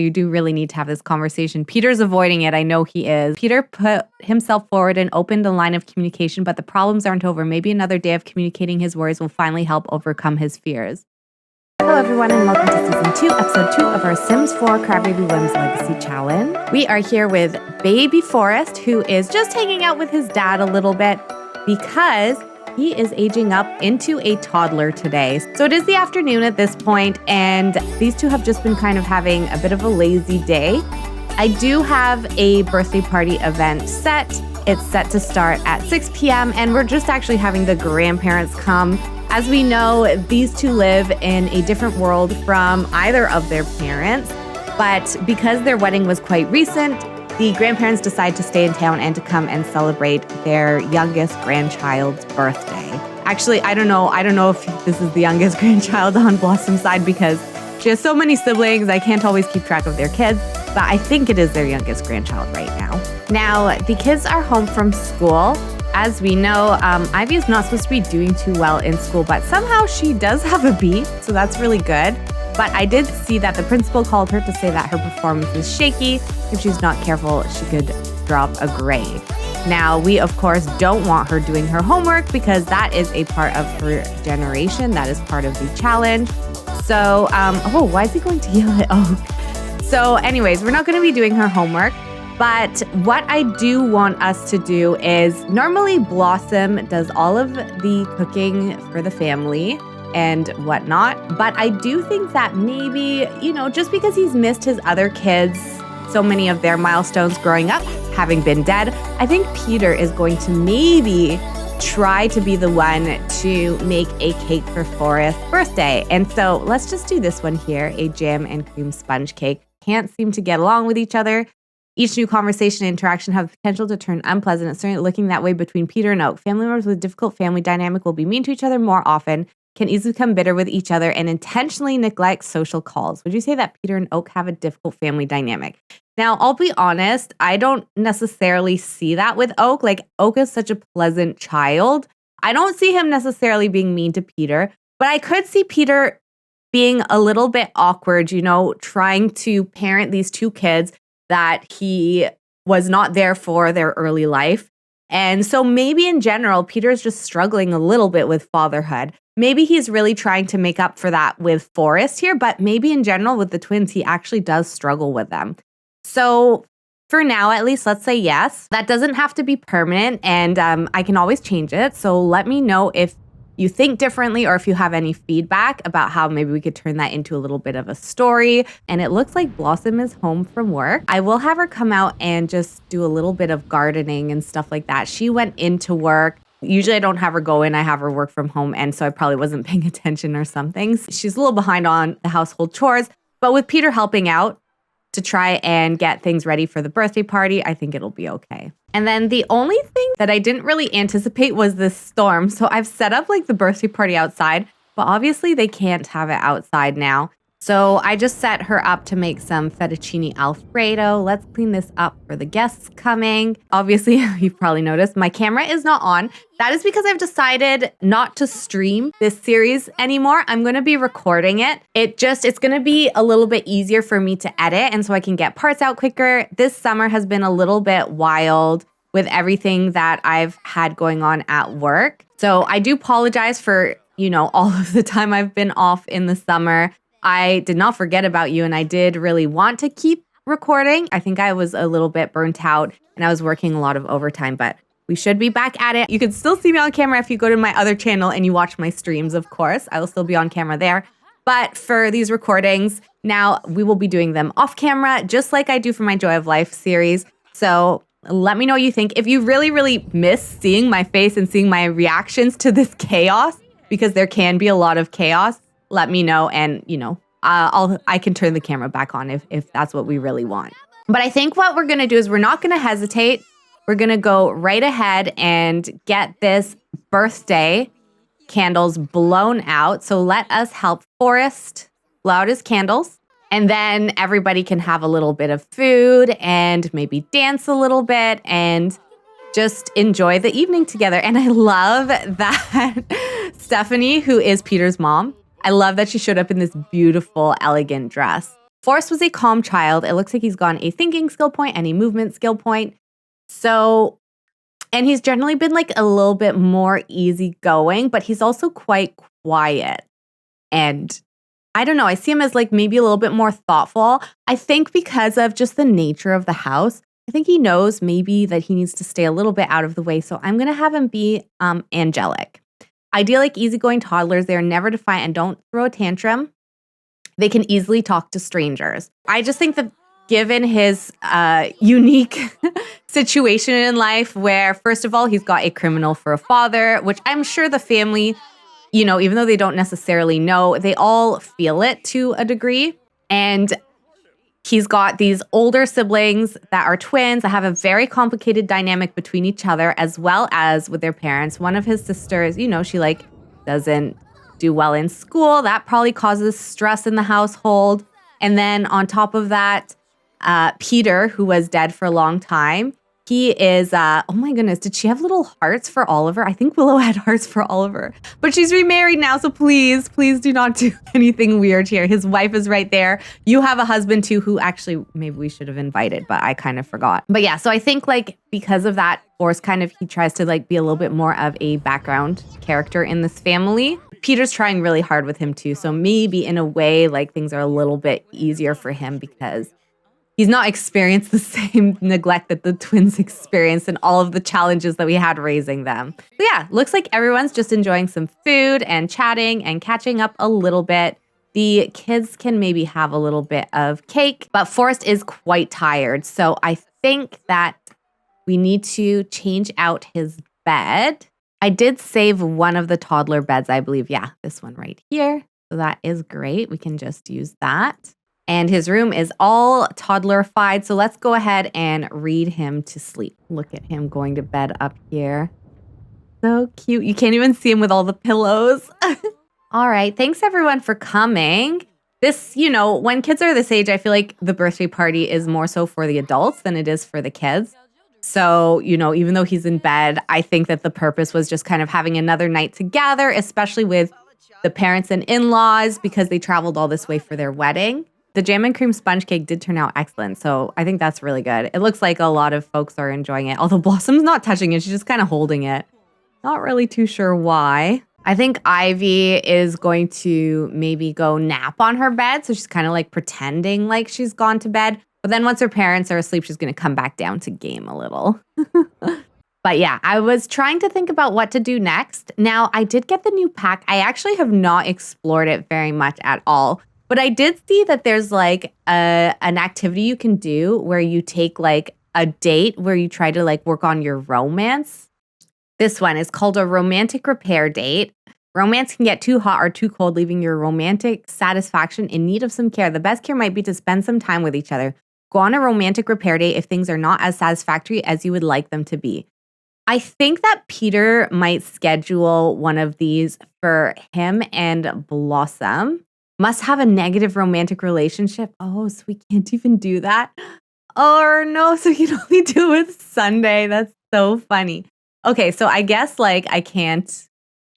we do really need to have this conversation. Peter's avoiding it. I know he is. Peter put himself forward and opened a line of communication, but the problems aren't over. Maybe another day of communicating his worries will finally help overcome his fears. Hello everyone and welcome to Season 2, Episode 2 of our Sims 4 Crybaby Whims Legacy Challenge. We are here with baby Forrest, who is just hanging out with his dad a little bit because he is aging up into a toddler today. So it is the afternoon at this point, and these two have just been kind of having a bit of a lazy day. I do have a birthday party event set. It's set to start at 6 p.m. and we're just actually having the grandparents come. As we know, these two live in a different world from either of their parents, but because their wedding was quite recent, the grandparents decide to stay in town and to come and celebrate their youngest grandchild's birthday. Actually, I don't know if this is the youngest grandchild on Blossom's side because she has so many siblings, I can't always keep track of their kids, but I think it is their youngest grandchild right now. Now, the kids are home from school. As we know, Ivy is not supposed to be doing too well in school, but somehow she does have a B, so that's really good. But I did see that the principal called her to say that her performance is shaky. If she's not careful, she could drop a grade. Now, we of course don't want her doing her homework because that is a part of her generation. That is part of the challenge. So, why is he going to yell at Oak? So anyways, we're not going to be doing her homework. But what I do want us to do is normally Blossom does all of the cooking for the family and whatnot. But I do think that maybe, just because he's missed his other kids, so many of their milestones growing up having been dead, I think Peter is going to maybe try to be the one to make a cake for Forrest's birthday. And so let's just do this one here, a jam and cream sponge cake. Can't seem to get along with each other. Each new conversation and interaction have the potential to turn unpleasant. It's certainly looking that way between Peter and Oak. Family members with difficult family dynamic will be mean to each other more often, can easily become bitter with each other, and intentionally neglect social calls. Would you say that Peter and Oak have a difficult family dynamic? Now, I'll be honest, I don't necessarily see that with Oak. Like, Oak is such a pleasant child. I don't see him necessarily being mean to Peter, but I could see Peter being a little bit awkward, trying to parent these two kids that he was not there for their early life. And so maybe in general, Peter's just struggling a little bit with fatherhood. Maybe he's really trying to make up for that with Forrest here, but maybe in general with the twins, he actually does struggle with them. So for now, at least, let's say yes. That doesn't have to be permanent, and I can always change it. So let me know if you think differently or if you have any feedback about how maybe we could turn that into a little bit of a story. And it looks like Blossom is home from work. I will have her come out and just do a little bit of gardening and stuff like that. She went into work. Usually I don't have her go in, I have her work from home. And so I probably wasn't paying attention or something. She's a little behind on the household chores, but with Peter helping out to try and get things ready for the birthday party, I think it'll be okay. And then the only thing that I didn't really anticipate was this storm. So I've set up like the birthday party outside, but obviously they can't have it outside now. So I just set her up to make some fettuccine alfredo. Let's clean this up for the guests coming. Obviously, you've probably noticed my camera is not on. That is because I've decided not to stream this series anymore. I'm going to be recording it. It's going to be a little bit easier for me to edit, and so I can get parts out quicker. This summer has been a little bit wild with everything that I've had going on at work. So I do apologize for, all of the time I've been off in the summer. I did not forget about you, and I did really want to keep recording. I think I was a little bit burnt out and I was working a lot of overtime, but we should be back at it. You can still see me on camera if you go to my other channel and you watch my streams, of course. I will still be on camera there. But for these recordings, now we will be doing them off camera, just like I do for my Joy of Life series. So let me know what you think. If you really, really miss seeing my face and seeing my reactions to this chaos, because there can be a lot of chaos, let me know, and I can turn the camera back on if that's what we really want. But I think what we're gonna do is we're not gonna hesitate. We're gonna go right ahead and get this birthday candles blown out. So let us help Forrest blow out his candles, and then everybody can have a little bit of food and maybe dance a little bit and just enjoy the evening together. And I love that Stephanie, who is Peter's mom, I love that she showed up in this beautiful, elegant dress. Forrest was a calm child. It looks like he's gotten a thinking skill point and a movement skill point. So, and he's generally been like a little bit more easygoing, but he's also quite quiet. And I don't know, I see him as like maybe a little bit more thoughtful. I think because of just the nature of the house, I think he knows maybe that he needs to stay a little bit out of the way. So I'm going to have him be angelic. Idyllic, easygoing toddlers, they are never defiant and don't throw a tantrum. They can easily talk to strangers. I just think that given his unique situation in life where, first of all, he's got a criminal for a father, which I'm sure the family, you know, even though they don't necessarily know, they all feel it to a degree. And he's got these older siblings that are twins that have a very complicated dynamic between each other as well as with their parents. One of his sisters, you know, she like doesn't do well in school. That probably causes stress in the household. And then on top of that, Peter, who was dead for a long time, he is, oh my goodness, did she have little hearts for Oliver? I think Willow had hearts for Oliver, but she's remarried now. So please do not do anything weird here. His wife is right there. You have a husband too, who actually maybe we should have invited, but I kind of forgot. But yeah, so I think like because of that, Forrest he tries to like be a little bit more of a background character in this family. Peter's trying really hard with him too. So maybe in a way, like things are a little bit easier for him because he's not experienced the same neglect that the twins experienced and all of the challenges that we had raising them. So yeah, looks like everyone's just enjoying some food and chatting and catching up a little bit. The kids can maybe have a little bit of cake, but Forrest is quite tired. So I think that we need to change out his bed. I did save one of the toddler beds, I believe. Yeah, this one right here. So that is great. We can just use that. And his room is all toddlerified. So let's go ahead and read him to sleep. Look at him going to bed up here. So cute. You can't even see him with all the pillows. All right. Thanks everyone for coming. This, you know, when kids are this age, I feel like the birthday party is more so for the adults than it is for the kids. So, you know, even though he's in bed, I think that the purpose was just kind of having another night together, especially with the parents and in-laws because they traveled all this way for their wedding. The jam and cream sponge cake did turn out excellent, so I think that's really good. It looks like a lot of folks are enjoying it, although Blossom's not touching it. She's just kind of holding it. Not really too sure why. I think Ivy is going to maybe go nap on her bed, so she's kind of like pretending like she's gone to bed. But then once her parents are asleep, she's going to come back down to game a little. But yeah, I was trying to think about what to do next. Now, I did get the new pack. I actually have not explored it very much at all. But I did see that there's like an activity you can do where you take like a date where you try to like work on your romance. This one is called a romantic repair date. Romance can get too hot or too cold, leaving your romantic satisfaction in need of some care. The best care might be to spend some time with each other. Go on a romantic repair date if things are not as satisfactory as you would like them to be. I think that Peter might schedule one of these for him and Blossom. Must have a negative romantic relationship. Oh, so we can't even do that? Oh, no, so you can only do it Sunday. That's so funny. Okay, so I guess like I can't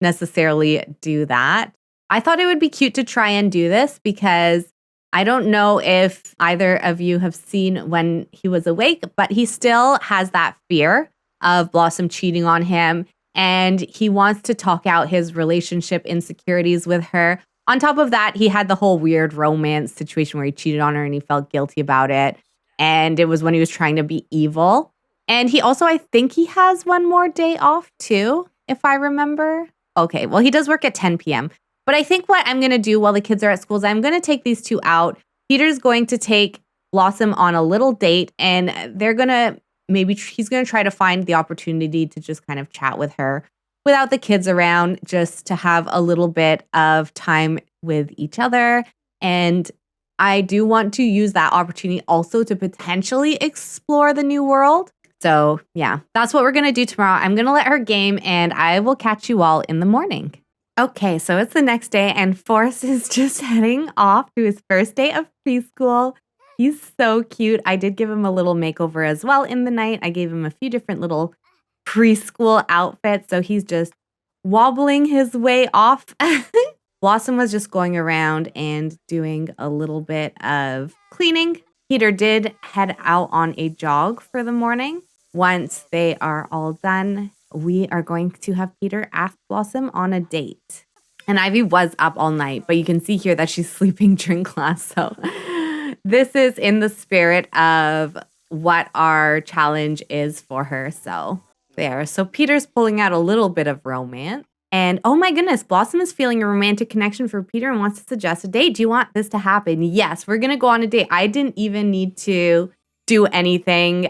necessarily do that. I thought it would be cute to try and do this because I don't know if either of you have seen When He Was Awake, but he still has that fear of Blossom cheating on him. And he wants to talk out his relationship insecurities with her. On top of that, he had the whole weird romance situation where he cheated on her and he felt guilty about it. And it was when he was trying to be evil. And he also, I think he has one more day off too, if I remember. Okay, well, he does work at 10 p.m. But I think what I'm going to do while the kids are at school is I'm going to take these two out. Peter's going to take Blossom on a little date, and they're going to he's going to try to find the opportunity to just kind of chat with her without the kids around, just to have a little bit of time with each other. And I do want to use that opportunity also to potentially explore the new world. So yeah, that's what we're going to do tomorrow. I'm going to let her game, and I will catch you all in the morning. Okay, so it's the next day, and Forrest is just heading off to his first day of preschool. He's so cute. I did give him a little makeover as well in the night. I gave him a few different little preschool outfits, so he's just wobbling his way off. Blossom was just going around and doing a little bit of cleaning. Peter did head out on a jog for the morning. Once they are all done, we are going to have Peter ask Blossom on a date. And Ivy was up all night, but you can see here that she's sleeping during class. So this is in the spirit of what our challenge is for her. So there. So Peter's pulling out a little bit of romance. And oh my goodness, Blossom is feeling a romantic connection for Peter and wants to suggest a date. Do you want this to happen? Yes, we're going to go on a date. I didn't even need to do anything.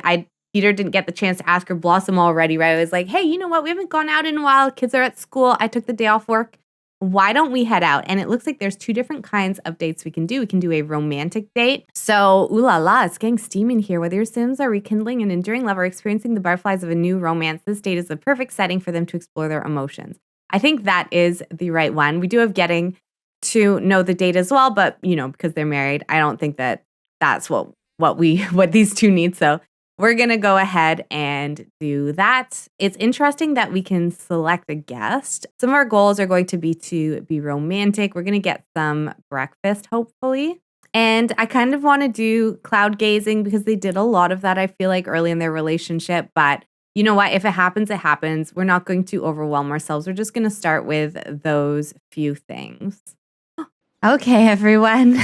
Peter didn't get the chance to ask her. Blossom already, right? I was like, hey, you know what? We haven't gone out in a while. Kids are at school. I took the day off work. Why don't we head out? And it looks like there's two different kinds of dates we can do. We can do a romantic date. So, ooh la la, it's getting steamy in here. Whether your Sims are rekindling an enduring love or experiencing the butterflies of a new romance, this date is the perfect setting for them to explore their emotions. I think that is the right one. We do have getting to know the date as well, but you know, because they're married, I don't think that that's what these two need. So we're going to go ahead and do that. It's interesting that we can select a guest. Some of our goals are going to be romantic. We're going to get some breakfast, hopefully. And I kind of want to do cloud gazing because they did a lot of that, I feel like, early in their relationship. But you know what? If it happens, it happens. We're not going to overwhelm ourselves. We're just going to start with those few things. Okay, everyone.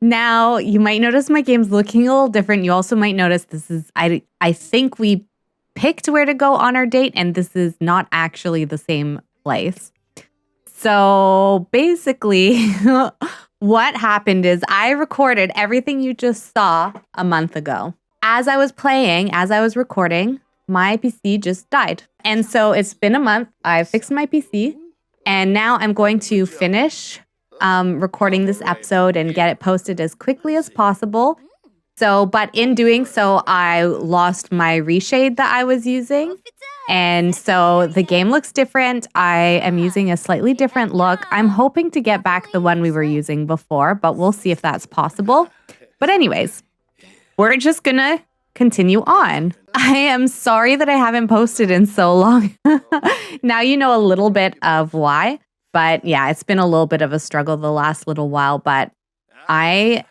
Now, you might notice my game's looking a little different. You also might notice I think we picked where to go on our date, and this is not actually the same place. So basically, what happened is I recorded everything you just saw a month ago. As I was recording, my PC just died. And so it's been a month. I fixed my PC, and now I'm going to finish recording this episode and get it posted as quickly as possible. So, but in doing so, I lost my reshade that I was using. And so the game looks different. I am using a slightly different look. I'm hoping to get back the one we were using before, but we'll see if that's possible. But anyways, we're just gonna continue on. I am sorry that I haven't posted in so long. Now you know a little bit of why. But yeah, it's been a little bit of a struggle the last little while, but I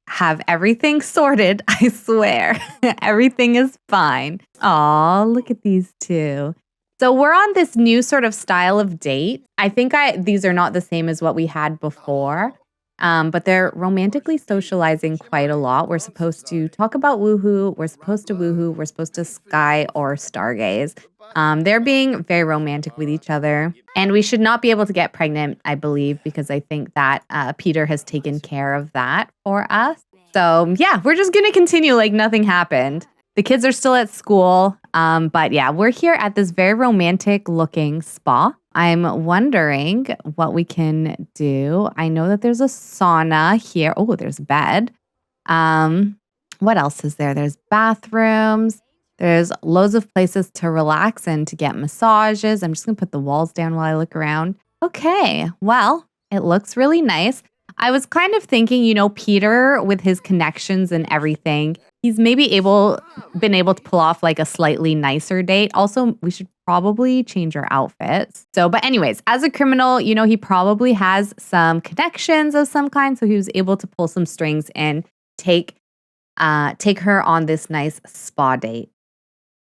have everything sorted, I swear. Everything is fine. Aw, look at these two. So we're on this new sort of style of date. I think these are not the same as what we had before, but they're romantically socializing quite a lot. We're supposed to talk about woohoo. We're supposed to woohoo. We're supposed to sky or stargaze. They're being very romantic with each other. And we should not be able to get pregnant, I believe, because I think that Peter has taken care of that for us. So yeah, we're just going to continue like nothing happened. The kids are still at school. But yeah, we're here at this very romantic looking spa. I'm wondering what we can do. I know that there's a sauna here. Oh, there's a bed. What else is there? There's bathrooms. There's loads of places to relax and to get massages. I'm just going to put the walls down while I look around. Okay, well, it looks really nice. I was kind of thinking, you know, Peter with his connections and everything, he's maybe been able to pull off like a slightly nicer date. Also, we should probably change our outfits. So, but anyways, as a criminal, you know, he probably has some connections of some kind. So he was able to pull some strings and take her on this nice spa date.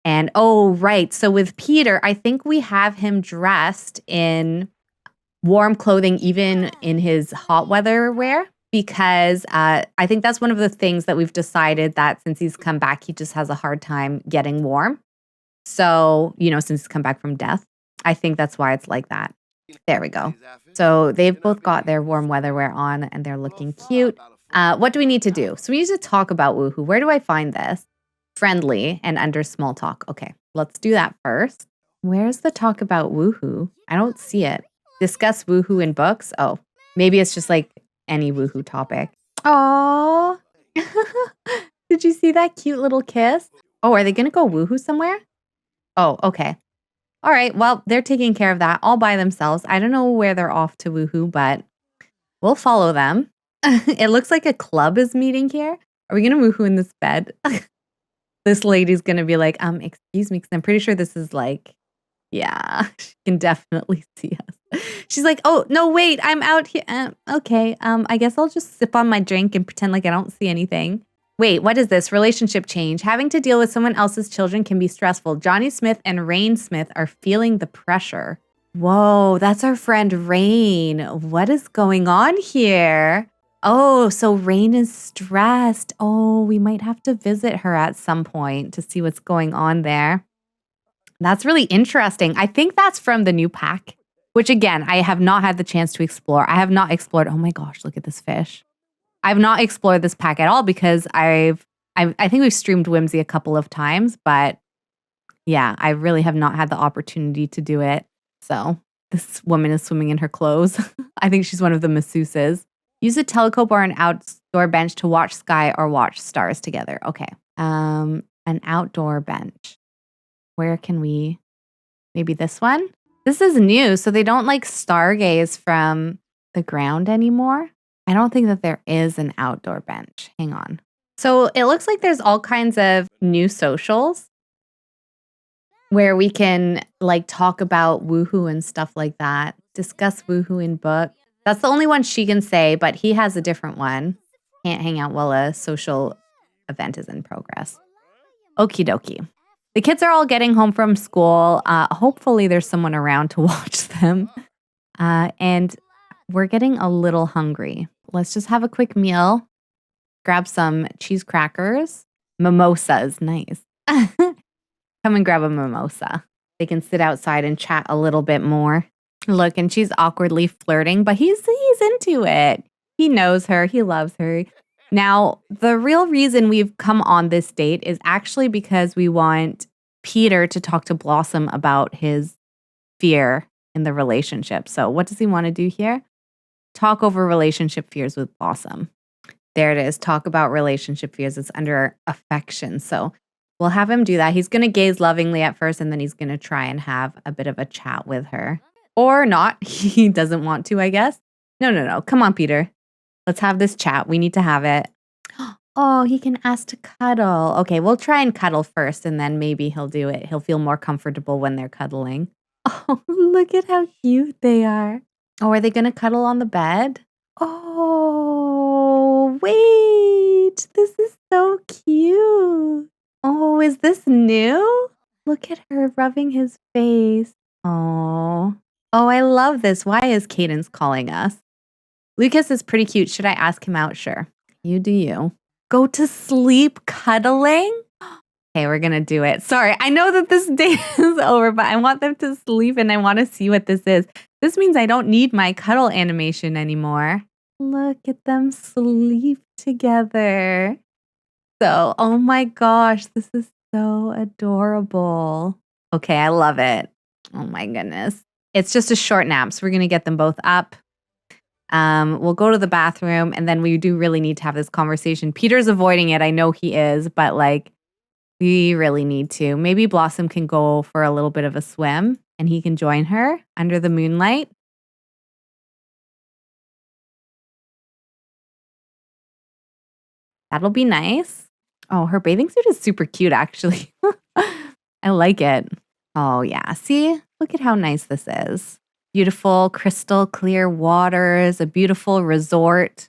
And oh, right. So with Peter, I think we have him dressed in warm clothing, even in his hot weather wear, because I think that's one of the things that we've decided that since he's come back, he just has a hard time getting warm. So, you know, since he's come back from death, I think that's why it's like that. There we go. So they've both got their warm weather wear on and they're looking cute. What do we need to do? So we need to talk about woohoo. Where do I find this? Friendly and under small talk. Okay, let's do that first. Where's the talk about woohoo? I don't see it. Discuss woohoo in books. Oh, maybe it's just like any woohoo topic. Aww. Did you see that cute little kiss? Oh, are they going to go woohoo somewhere? Oh, okay. All right. Well, they're taking care of that all by themselves. I don't know where they're off to woohoo, but we'll follow them. It looks like a club is meeting here. Are we going to woohoo in this bed? This lady's going to be like, excuse me, because I'm pretty sure this is like, yeah, she can definitely see us. She's like, oh, no, wait, I'm out here. Okay, I guess I'll just sip on my drink and pretend like I don't see anything. Wait, what is this? Relationship change. Having to deal with someone else's children can be stressful. Johnny Smith and Rain Smith are feeling the pressure. Whoa, that's our friend Rain. What is going on here? Oh, so Rain is stressed. Oh, we might have to visit her at some point to see what's going on there. That's really interesting. I think that's from the new pack, which again, I have not had the chance to explore. I have not explored. Oh my gosh, look at this fish. I've not explored this pack at all because I think we've streamed Whimsy a couple of times, but yeah, I really have not had the opportunity to do it. So this woman is swimming in her clothes. I think she's one of the masseuses. Use a telescope or an outdoor bench to watch sky or watch stars together. Okay. An outdoor bench. Where can we? Maybe this one? This is new, so they don't like stargaze from the ground anymore. I don't think that there is an outdoor bench. Hang on. So it looks like there's all kinds of new socials where we can like talk about woohoo and stuff like that. Discuss woohoo in book. That's the only one she can say, but he has a different one. Can't hang out while a social event is in progress. Okie dokie. The kids are all getting home from school. Hopefully there's someone around to watch them. And we're getting a little hungry. Let's just have a quick meal. Grab some cheese crackers. Mimosas, nice. Come and grab a mimosa. They can sit outside and chat a little bit more. Look, and she's awkwardly flirting, but he's into it. He knows her. He loves her. Now, the real reason we've come on this date is actually because we want Peter to talk to Blossom about his fear in the relationship. So what does he want to do here? Talk over relationship fears with Blossom. There it is. Talk about relationship fears. It's under affection. So we'll have him do that. He's going to gaze lovingly at first, and then he's going to try and have a bit of a chat with her. Or not. He doesn't want to, I guess. No. Come on, Peter. Let's have this chat. We need to have it. Oh, he can ask to cuddle. Okay, we'll try and cuddle first, and then maybe he'll do it. He'll feel more comfortable when they're cuddling. Oh, look at how cute they are. Oh, are they going to cuddle on the bed? Oh, wait. This is so cute. Oh, is this new? Look at her rubbing his face. Oh, I love this. Why is Cadence calling us? Lucas is pretty cute. Should I ask him out? Sure. You do you. Go to sleep cuddling? Okay, we're going to do it. Sorry, I know that this day is over, but I want them to sleep and I want to see what this is. This means I don't need my cuddle animation anymore. Look at them sleep together. So, oh my gosh, this is so adorable. Okay, I love it. Oh my goodness. It's just a short nap, so we're going to get them both up. We'll go to the bathroom, and then we do really need to have this conversation. Peter's avoiding it. I know he is, but like, we really need to. Maybe Blossom can go for a little bit of a swim, and he can join her under the moonlight. That'll be nice. Oh, her bathing suit is super cute, actually. I like it. Oh, yeah. See? Look at how nice this is. Beautiful, crystal clear waters, a beautiful resort.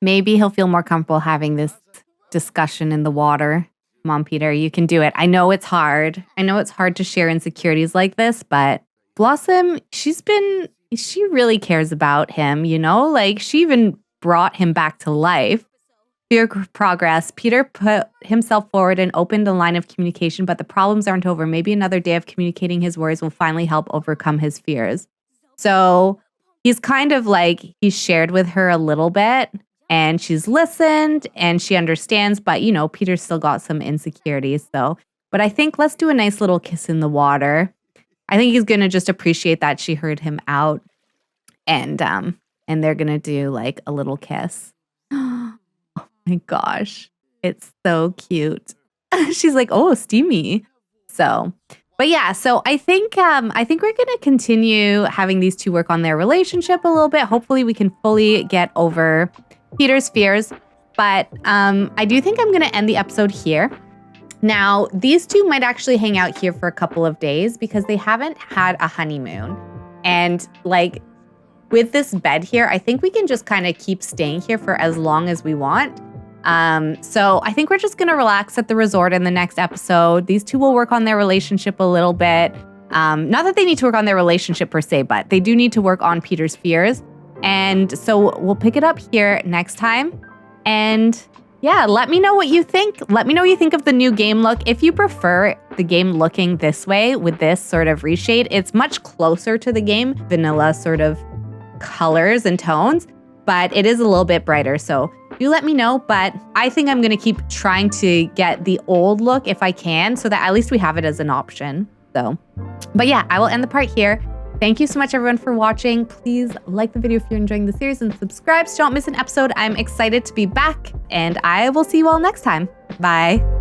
Maybe he'll feel more comfortable having this discussion in the water. Come on, Peter, you can do it. I know it's hard. I know it's hard to share insecurities like this, but Blossom, she really cares about him, you know? Like, she even brought him back to life. Fear progress. Peter put himself forward and opened a line of communication, but the problems aren't over. Maybe another day of communicating his worries will finally help overcome his fears. So he's kind of like, he's shared with her a little bit and she's listened and she understands, but you know, Peter's still got some insecurities. But I think let's do a nice little kiss in the water. I think he's going to just appreciate that she heard him out and they're going to do like a little kiss. Oh my gosh. It's so cute. She's like, oh, steamy. But yeah, so I think we're going to continue having these two work on their relationship a little bit. Hopefully we can fully get over Peter's fears. But I do think I'm going to end the episode here. Now, these two might actually hang out here for a couple of days because they haven't had a honeymoon. And like with this bed here, I think we can just kind of keep staying here for as long as we want. So I think we're just gonna relax at the resort in the next episode. These two will work on their relationship a little bit. Not that they need to work on their relationship per se, but they do need to work on Peter's fears. And so we'll pick it up here next time. And yeah, let me know what you think. Let me know what you think of the new game look. If you prefer the game looking this way with this sort of reshade, it's much closer to the game vanilla sort of colors and tones, but it is a little bit brighter. So do let me know, but I think I'm gonna keep trying to get the old look if I can, so that at least we have it as an option. So, but yeah, I will end the part here. Thank you so much everyone for watching. Please like the video if you're enjoying the series and subscribe so you don't miss an episode. I'm excited to be back and I will see you all next time. Bye.